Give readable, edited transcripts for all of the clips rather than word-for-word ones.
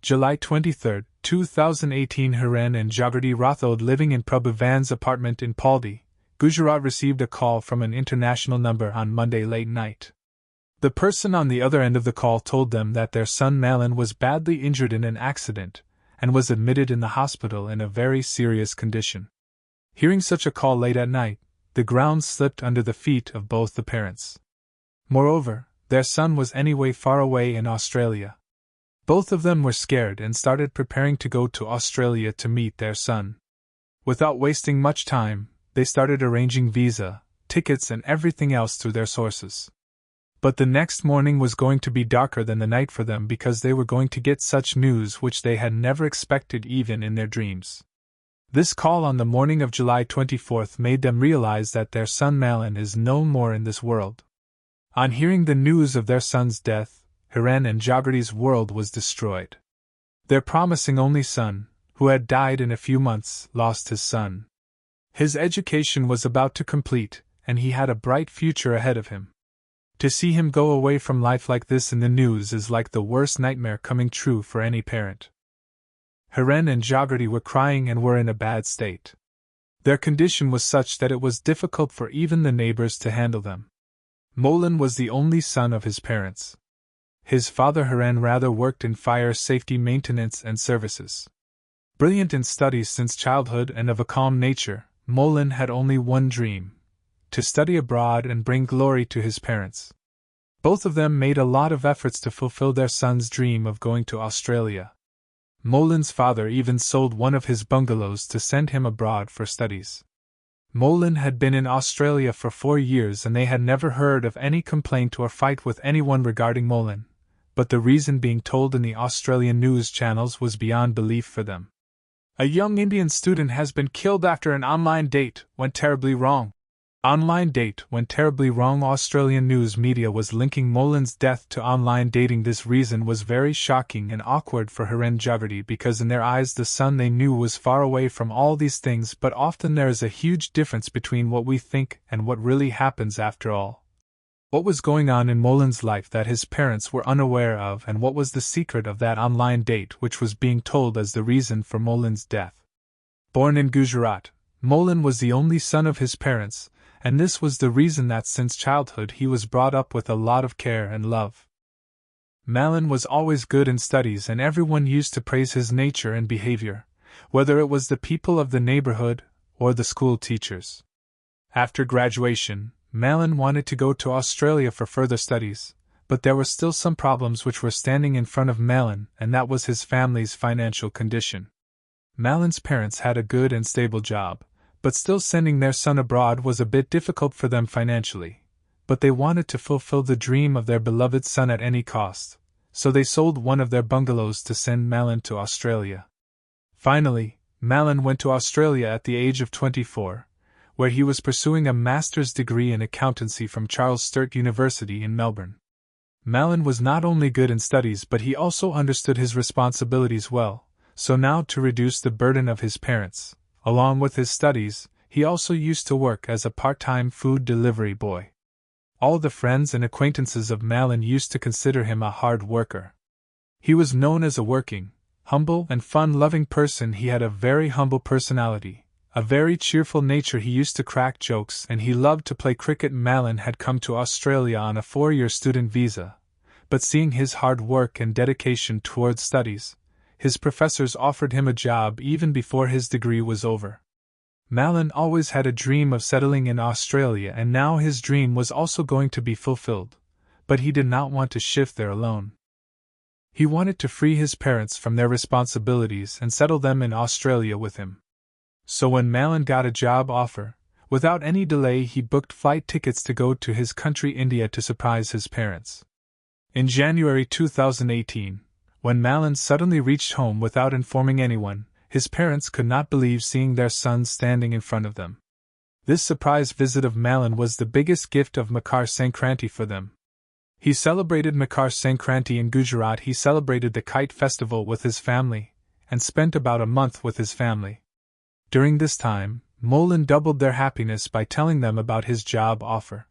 July 23, 2018. Maulin and Maulin Rathod, living in Prabhu Van's apartment in Paldi, Gujarat, received a call from an international number on Monday late night. The person on the other end of the call told them that their son Maulin was badly injured in an accident and was admitted in the hospital in a very serious condition. Hearing such a call late at night, the ground slipped under the feet of both the parents. Moreover, their son was anyway far away in Australia. Both of them were scared and started preparing to go to Australia to meet their son. Without wasting much time, they started arranging visa, tickets and everything else through their sources. But the next morning was going to be darker than the night for them, because they were going to get such news which they had never expected even in their dreams. This call on the morning of July 24th made them realize that their son Maulin is no more in this world. On hearing the news of their son's death, Maulin and Maulin world was destroyed. Their promising only son, who had died in a few months, lost his son. His education was about to complete, and he had a bright future ahead of him. To see him go away from life like this in the news is like the worst nightmare coming true for any parent. Maulin and Maulin were crying and were in a bad state. Their condition was such that it was difficult for even the neighbors to handle them. Maulin was the only son of his parents. His father Maulin rather worked in fire safety maintenance and services. Brilliant in studies since childhood and of a calm nature, Maulin had only one dream: to study abroad and bring glory to his parents. Both of them made a lot of efforts to fulfill their son's dream of going to Australia. Maulin's father even sold one of his bungalows to send him abroad for studies. Maulin had been in Australia for 4 years and they had never heard of any complaint or fight with anyone regarding Maulin, but the reason being told in the Australian news channels was beyond belief for them. A young Indian student has been killed after an online date went terribly wrong. Online date went terribly wrong. Australian news media was linking Maulin's death to online dating. This reason was very shocking and awkward for Maulin and Maulin, because in their eyes the son they knew was far away from all these things, but often there is a huge difference between what we think and what really happens after all. What was going on in Maulin's life that his parents were unaware of, and what was the secret of that online date which was being told as the reason for Maulin's death? Born in Gujarat, Maulin was the only son of his parents, and this was the reason that since childhood he was brought up with a lot of care and love. Maulin was always good in studies and everyone used to praise his nature and behavior, whether it was the people of the neighborhood or the school teachers. After graduation, Maulin wanted to go to Australia for further studies, but there were still some problems which were standing in front of Maulin, and that was his family's financial condition. Maulin's parents had a good and stable job, but still sending their son abroad was a bit difficult for them financially, but they wanted to fulfill the dream of their beloved son at any cost, so they sold one of their bungalows to send Maulin to Australia. Finally, Maulin went to Australia at the age of 24, where he was pursuing a master's degree in accountancy from Charles Sturt University in Melbourne. Maulin was not only good in studies but he also understood his responsibilities well, so now to reduce the burden of his parents, along with his studies, he also used to work as a part-time food delivery boy. All the friends and acquaintances of Maulin used to consider him a hard worker. He was known as a working, humble and fun-loving person. He had a very humble personality, a very cheerful nature. He used to crack jokes and he loved to play cricket. Maulin had come to Australia on a 4-year student visa, but seeing his hard work and dedication towards studies, his professors offered him a job even before his degree was over. Maulin always had a dream of settling in Australia, and now his dream was also going to be fulfilled, but he did not want to shift there alone. He wanted to free his parents from their responsibilities and settle them in Australia with him. So when Maulin got a job offer, without any delay he booked flight tickets to go to his country India to surprise his parents. In January 2018, when Maulin suddenly reached home without informing anyone, his parents could not believe seeing their son standing in front of them. This surprise visit of Maulin was the biggest gift of Makar Sankranti for them. He celebrated Makar Sankranti in Gujarat. He celebrated the kite festival with his family, and spent about a month with his family. During this time, Maulin doubled their happiness by telling them about his job offer.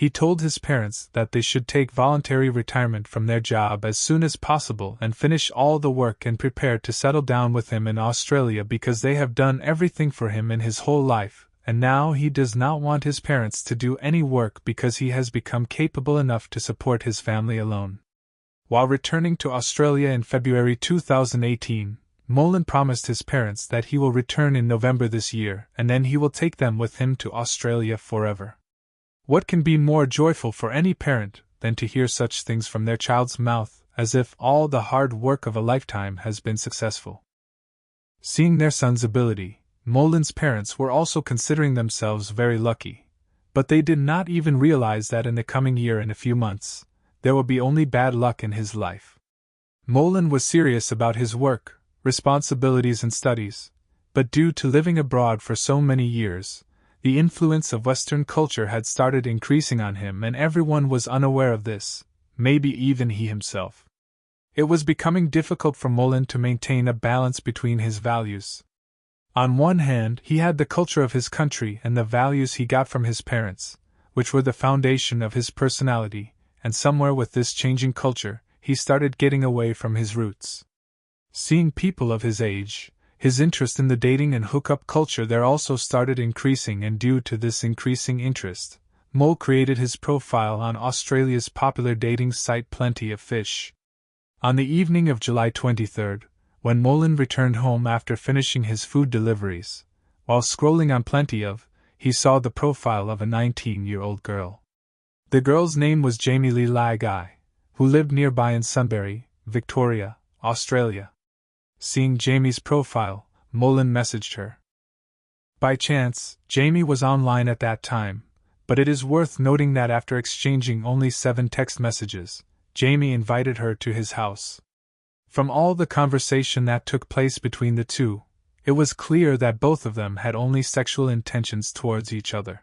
He told his parents that they should take voluntary retirement from their job as soon as possible and finish all the work and prepare to settle down with him in Australia because they have done everything for him in his whole life, and now he does not want his parents to do any work because he has become capable enough to support his family alone. While returning to Australia in February 2018, Maulin promised his parents that he will return in November this year and then he will take them with him to Australia forever. What can be more joyful for any parent than to hear such things from their child's mouth, as if all the hard work of a lifetime has been successful? Seeing their son's ability, Maulin's parents were also considering themselves very lucky, but they did not even realize that in the coming year and a few months, there will be only bad luck in his life. Maulin was serious about his work, responsibilities and studies, but due to living abroad for so many years, the influence of Western culture had started increasing on him and everyone was unaware of this, maybe even he himself. It was becoming difficult for Maulin to maintain a balance between his values. On one hand, he had the culture of his country and the values he got from his parents, which were the foundation of his personality, and somewhere with this changing culture, he started getting away from his roots. Seeing people of his age, his interest in the dating and hookup culture there also started increasing, and due to this increasing interest, Mole created his profile on Australia's popular dating site Plenty of Fish. On the evening of July 23rd, when Maulin returned home after finishing his food deliveries, while scrolling on Plenty of, he saw the profile of a 19-year-old girl. The girl's name was Jamie Lee Lai, who lived nearby in Sunbury, Victoria, Australia. Seeing Jamie's profile, Maulin messaged her. By chance, Jamie was online at that time, but it is worth noting that after exchanging only 7 text messages, Jamie invited her to his house. From all the conversation that took place between the two, it was clear that both of them had only sexual intentions towards each other.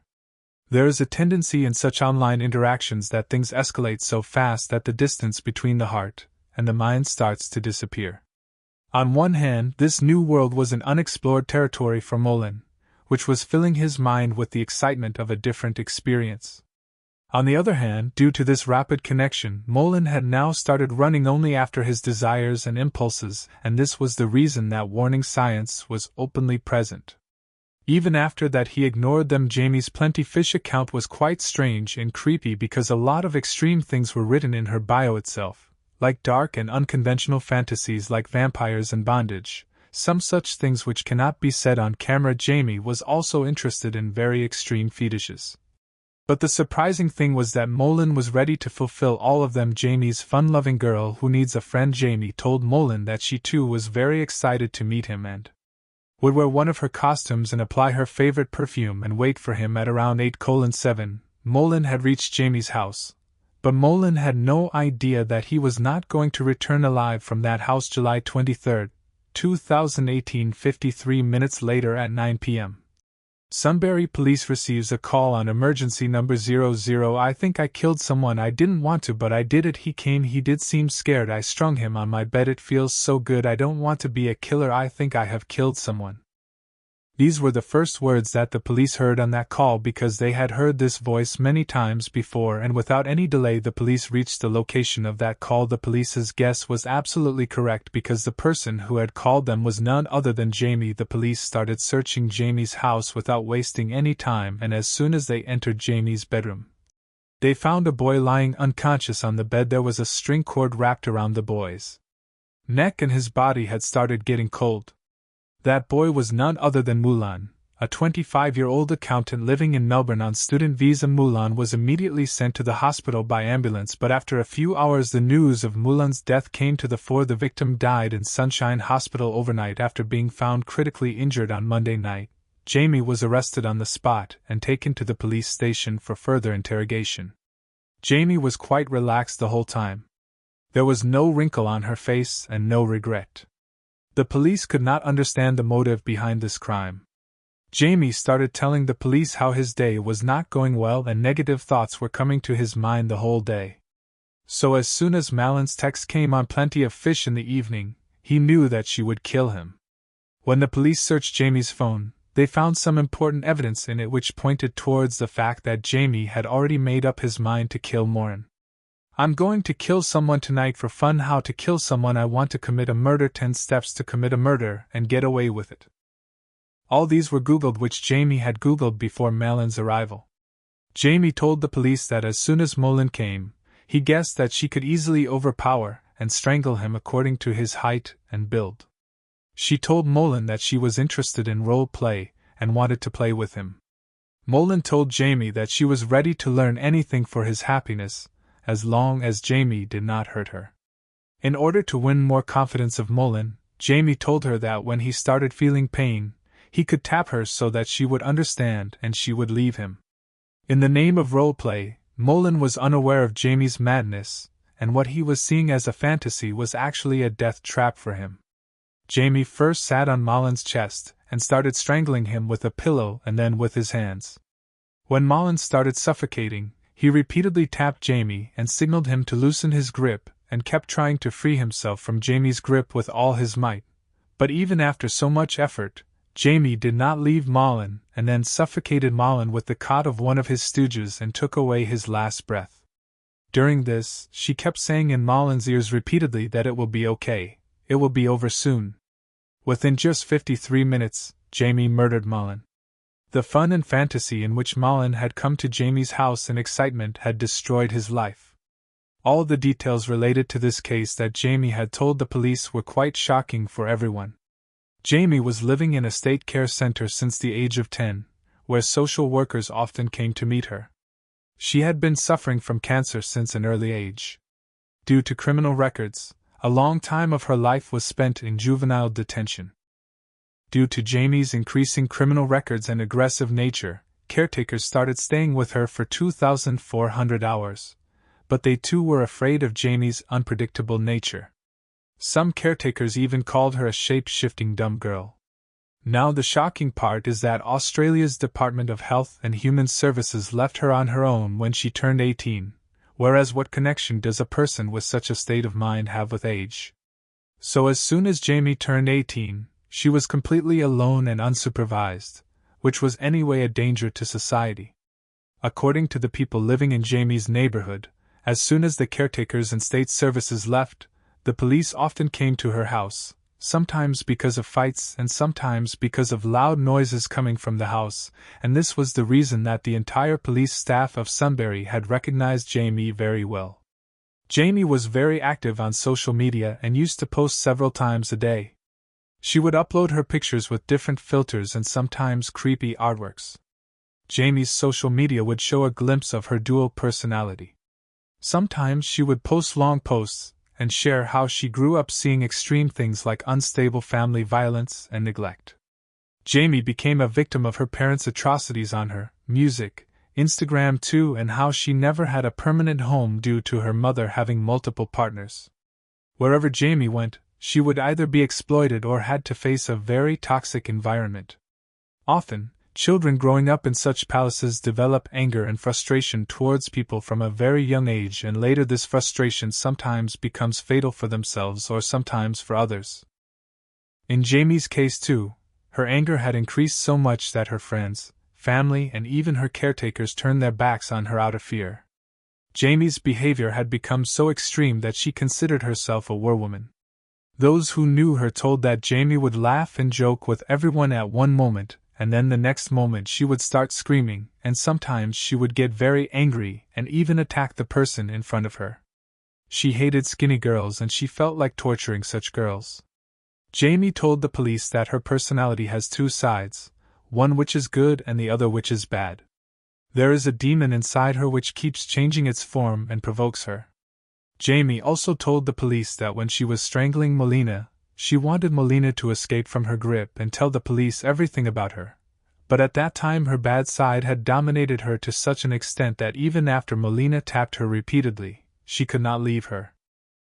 There is a tendency in such online interactions that things escalate so fast that the distance between the heart and the mind starts to disappear. On one hand, this new world was an unexplored territory for Maulin, which was filling his mind with the excitement of a different experience. On the other hand, due to this rapid connection, Maulin had now started running only after his desires and impulses, and this was the reason that warning signs was openly present. Even after that he ignored them. Jamie's Plenty Fish account was quite strange and creepy because a lot of extreme things were written in her bio itself, like dark and unconventional fantasies like vampires and bondage, some such things which cannot be said on camera. Jamie was also interested in very extreme fetishes. But the surprising thing was that Maulin was ready to fulfill all of them. Jamie's fun-loving girl who needs a friend. Jamie told Maulin that she too was very excited to meet him and would wear one of her costumes and apply her favorite perfume and wait for him at around 8:07. Maulin had reached Jamie's house, but Maulin had no idea that he was not going to return alive from that house. July 23, 2018, 53 minutes later at 9 p.m. Sunbury police receives a call on emergency number 00. I think I killed someone. I didn't want to, but I did it. He came. He did seem scared. I strung him on my bed. It feels so good. I don't want to be a killer. I think I have killed someone. These were the first words that the police heard on that call because they had heard this voice many times before, and without any delay the police reached the location of that call. The police's guess was absolutely correct because the person who had called them was none other than Jamie. The police started searching Jamie's house without wasting any time, and as soon as they entered Jamie's bedroom, they found a boy lying unconscious on the bed. There was a string cord wrapped around the boy's neck and his body had started getting cold. That boy was none other than Maulin, a 25-year-old accountant living in Melbourne on student visa. Maulin was immediately sent to the hospital by ambulance, but after a few hours the news of Maulin's death came to the fore. The victim died in Sunshine Hospital overnight after being found critically injured on Monday night. Jamie was arrested on the spot and taken to the police station for further interrogation. Jamie was quite relaxed the whole time. There was no wrinkle on her face and no regret. The police could not understand the motive behind this crime. Jamie started telling the police how his day was not going well and negative thoughts were coming to his mind the whole day. So as soon as Maulin's text came on Plenty of Fish in the evening, he knew that she would kill him. When the police searched Jamie's phone, they found some important evidence in it which pointed towards the fact that Jamie had already made up his mind to kill Maulin. "I'm going to kill someone tonight for fun. How to kill someone. I want to commit a murder. 10 steps to commit a murder and get away with it." All these were Googled, which Jamie had Googled before Maulin's arrival. Jamie told the police that as soon as Maulin came, he guessed that she could easily overpower and strangle him according to his height and build. She told Maulin that she was interested in role play and wanted to play with him. Maulin told Jamie that she was ready to learn anything for his happiness, as long as Jamie did not hurt her. In order to win more confidence of Maulin, Jamie told her that when he started feeling pain, he could tap her so that she would understand and she would leave him. In the name of role play, Maulin was unaware of Jamie's madness, and what he was seeing as a fantasy was actually a death trap for him. Jamie first sat on Maulin's chest and started strangling him with a pillow and then with his hands. When Maulin started suffocating, he repeatedly tapped Jamie and signaled him to loosen his grip and kept trying to free himself from Jamie's grip with all his might. But even after so much effort, Jamie did not leave Maulin and then suffocated Maulin with the cot of one of his stooges and took away his last breath. During this, she kept saying in Maulin's ears repeatedly that it will be okay, it will be over soon. Within just 53 minutes, Jamie murdered Maulin. The fun and fantasy in which Maulin had come to Jamie's house in excitement had destroyed his life. All the details related to this case that Jamie had told the police were quite shocking for everyone. Jamie was living in a state care center since the age of 10, where social workers often came to meet her. She had been suffering from cancer since an early age. Due to criminal records, a long time of her life was spent in juvenile detention. Due to Jamie's increasing criminal records and aggressive nature, caretakers started staying with her for 2,400 hours, but they too were afraid of Jamie's unpredictable nature. Some caretakers even called her a shape-shifting dumb girl. Now the shocking part is that Australia's Department of Health and Human Services left her on her own when she turned 18, whereas what connection does a person with such a state of mind have with age? So as soon as Jamie turned 18, she was completely alone and unsupervised, which was anyway a danger to society. According to the people living in Jamie's neighborhood, as soon as the caretakers and state services left, the police often came to her house, sometimes because of fights and sometimes because of loud noises coming from the house, and this was the reason that the entire police staff of Sunbury had recognized Jamie very well. Jamie was very active on social media and used to post several times a day. She would upload her pictures with different filters and sometimes creepy artworks. Jamie's social media would show a glimpse of her dual personality. Sometimes she would post long posts and share how she grew up seeing extreme things like unstable family violence and neglect. Jamie became a victim of her parents' atrocities on her, music, Instagram too, and how she never had a permanent home due to her mother having multiple partners. Wherever Jamie went, she would either be exploited or had to face a very toxic environment. Often, children growing up in such palaces develop anger and frustration towards people from a very young age, and later this frustration sometimes becomes fatal for themselves or sometimes for others. In Jamie's case too, her anger had increased so much that her friends, family, and even her caretakers turned their backs on her out of fear. Jamie's behavior had become so extreme that she considered herself a werewolf. Those who knew her told that Jamie would laugh and joke with everyone at one moment, and then the next moment she would start screaming, and sometimes she would get very angry and even attack the person in front of her. She hated skinny girls and she felt like torturing such girls. Jamie told the police that her personality has two sides, one which is good and the other which is bad. There is a demon inside her which keeps changing its form and provokes her. Jamie also told the police that when she was strangling Maulin, she wanted Maulin to escape from her grip and tell the police everything about her. But at that time her bad side had dominated her to such an extent that even after Maulin tapped her repeatedly, she could not leave her.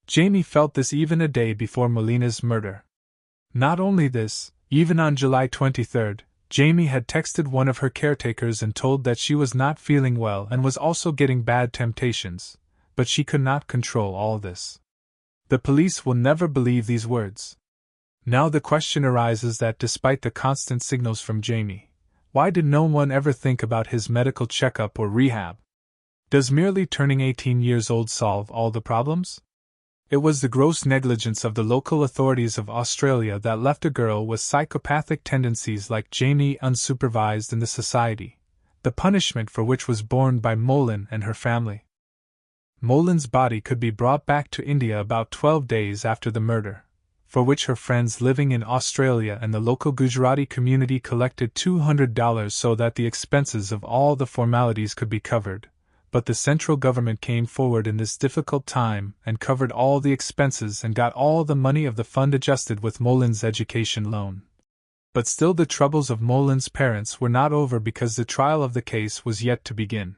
Jamie felt this even a day before Maulin's murder. Not only this, even on July 23, Jamie had texted one of her caretakers and told that she was not feeling well and was also getting bad temptations, but she could not control all this. The police will never believe these words. Now the question arises that despite the constant signals from Jamie, why did no one ever think about his medical checkup or rehab? Does merely turning 18 years old solve all the problems? It was the gross negligence of the local authorities of Australia that left a girl with psychopathic tendencies like Jamie unsupervised in the society, the punishment for which was borne by Maulin and her family. Maulin's body could be brought back to India about 12 days after the murder, for which her friends living in Australia and the local Gujarati community collected $200 so that the expenses of all the formalities could be covered. But the central government came forward in this difficult time and covered all the expenses and got all the money of the fund adjusted with Maulin's education loan. But still the troubles of Maulin's parents were not over because the trial of the case was yet to begin.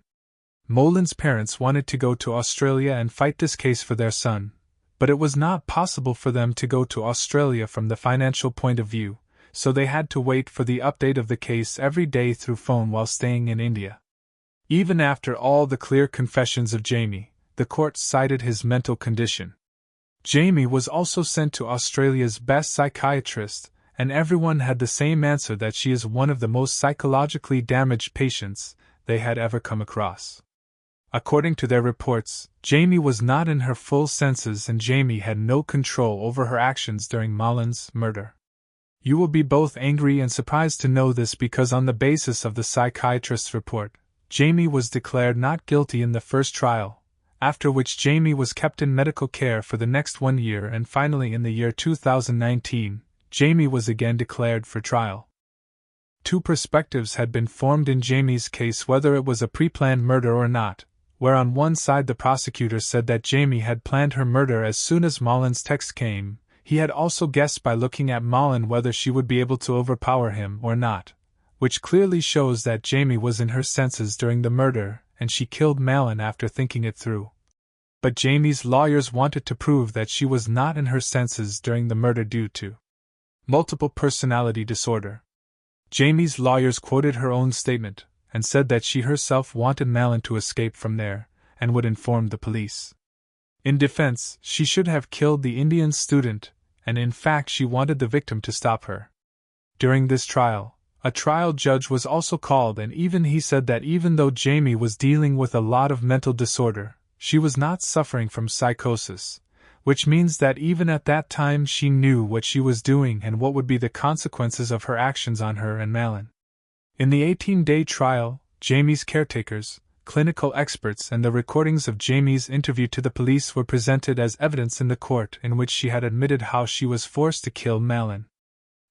Maulin's parents wanted to go to Australia and fight this case for their son, but it was not possible for them to go to Australia from the financial point of view, so they had to wait for the update of the case every day through phone while staying in India. Even after all the clear confessions of Jamie, the court cited his mental condition. Jamie was also sent to Australia's best psychiatrist, and everyone had the same answer that she is one of the most psychologically damaged patients they had ever come across. According to their reports, Jamie was not in her full senses and Jamie had no control over her actions during Maulin's murder. You will be both angry and surprised to know this because on the basis of the psychiatrist's report, Jamie was declared not guilty in the first trial, after which Jamie was kept in medical care for the next 1 year and finally in the year 2019, Jamie was again declared for trial. Two perspectives had been formed in Jamie's case whether it was a pre-planned murder or not, where on one side the prosecutor said that Jamie had planned her murder as soon as Maulin's text came. He had also guessed by looking at Maulin whether she would be able to overpower him or not, which clearly shows that Jamie was in her senses during the murder and she killed Maulin after thinking it through. But Jamie's lawyers wanted to prove that she was not in her senses during the murder due to multiple personality disorder. Jamie's lawyers quoted her own statement and said that she herself wanted Maulin to escape from there and would inform the police. In defense, she should have killed the Indian student, and in fact she wanted the victim to stop her. During this trial, a trial judge was also called and even he said that even though Jamie was dealing with a lot of mental disorder, she was not suffering from psychosis, which means that even at that time she knew what she was doing and what would be the consequences of her actions on her and Maulin. In the 18-day trial, Jamie's caretakers, clinical experts and the recordings of Jamie's interview to the police were presented as evidence in the court in which she had admitted how she was forced to kill Maulin.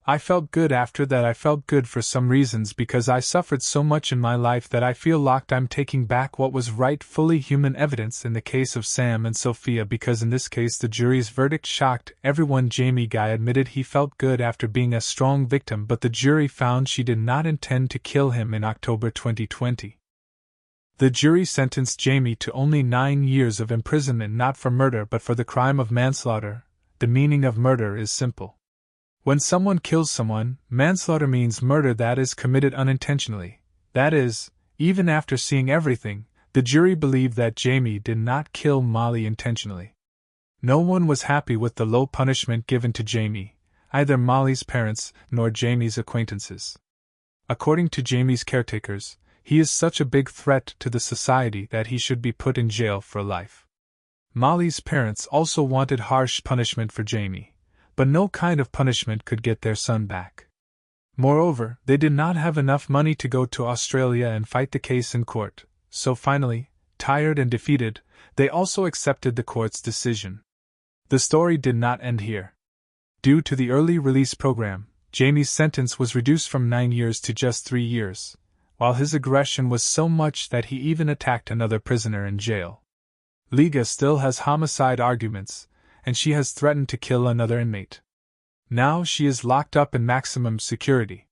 I felt good after that. I felt good for some reasons because I suffered so much in my life that I feel locked. I'm taking back what was rightfully human evidence in the case of Sam and Sophia because in this case the jury's verdict shocked everyone. Jamie Guy admitted he felt good after being a strong victim, but the jury found she did not intend to kill him in October 2020. The jury sentenced Jamie to only 9 years of imprisonment, not for murder but for the crime of manslaughter. The meaning of murder is simple. When someone kills someone, manslaughter means murder that is committed unintentionally. That is, even after seeing everything, the jury believed that Jamie did not kill Molly intentionally. No one was happy with the low punishment given to Jamie, either Molly's parents nor Jamie's acquaintances. According to Jamie's caretakers, he is such a big threat to the society that he should be put in jail for life. Molly's parents also wanted harsh punishment for Jamie, but no kind of punishment could get their son back. Moreover, they did not have enough money to go to Australia and fight the case in court, so finally, tired and defeated, they also accepted the court's decision. The story did not end here. Due to the early release program, Jamie's sentence was reduced from 9 years to just 3 years, while his aggression was so much that he even attacked another prisoner in jail. Liga still has homicide arguments, and she has threatened to kill another inmate. Now she is locked up in maximum security.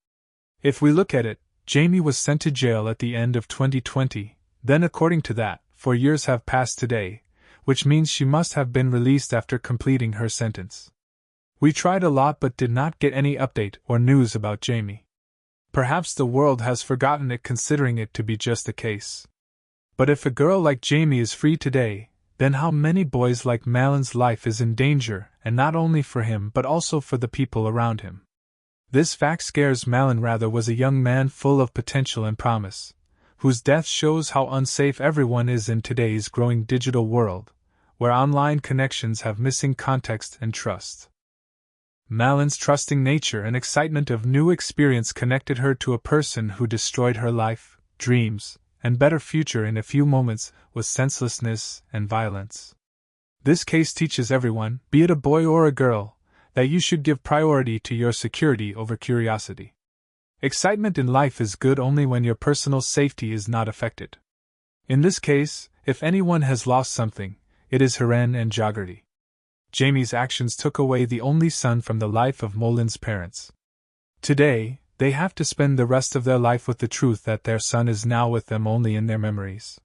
If we look at it, Jamie was sent to jail at the end of 2020, then according to that, 4 years have passed today, which means she must have been released after completing her sentence. We tried a lot but did not get any update or news about Jamie. Perhaps the world has forgotten it considering it to be just a case. But if a girl like Jamie is free today, then how many boys like Maulin's life is in danger, and not only for him but also for the people around him. This fact scares Maulin Rathod was a young man full of potential and promise, whose death shows how unsafe everyone is in today's growing digital world, where online connections have missing context and trust. Maulin's trusting nature and excitement of new experience connected her to a person who destroyed her life, dreams, and better future in a few moments with senselessness and violence. This case teaches everyone, be it a boy or a girl, that you should give priority to your security over curiosity. Excitement in life is good only when your personal safety is not affected. In this case, if anyone has lost something, it is Hiren and Jagrati. Jamie's actions took away the only son from the life of Maulin's parents. Today, they have to spend the rest of their life with the truth that their son is now with them only in their memories.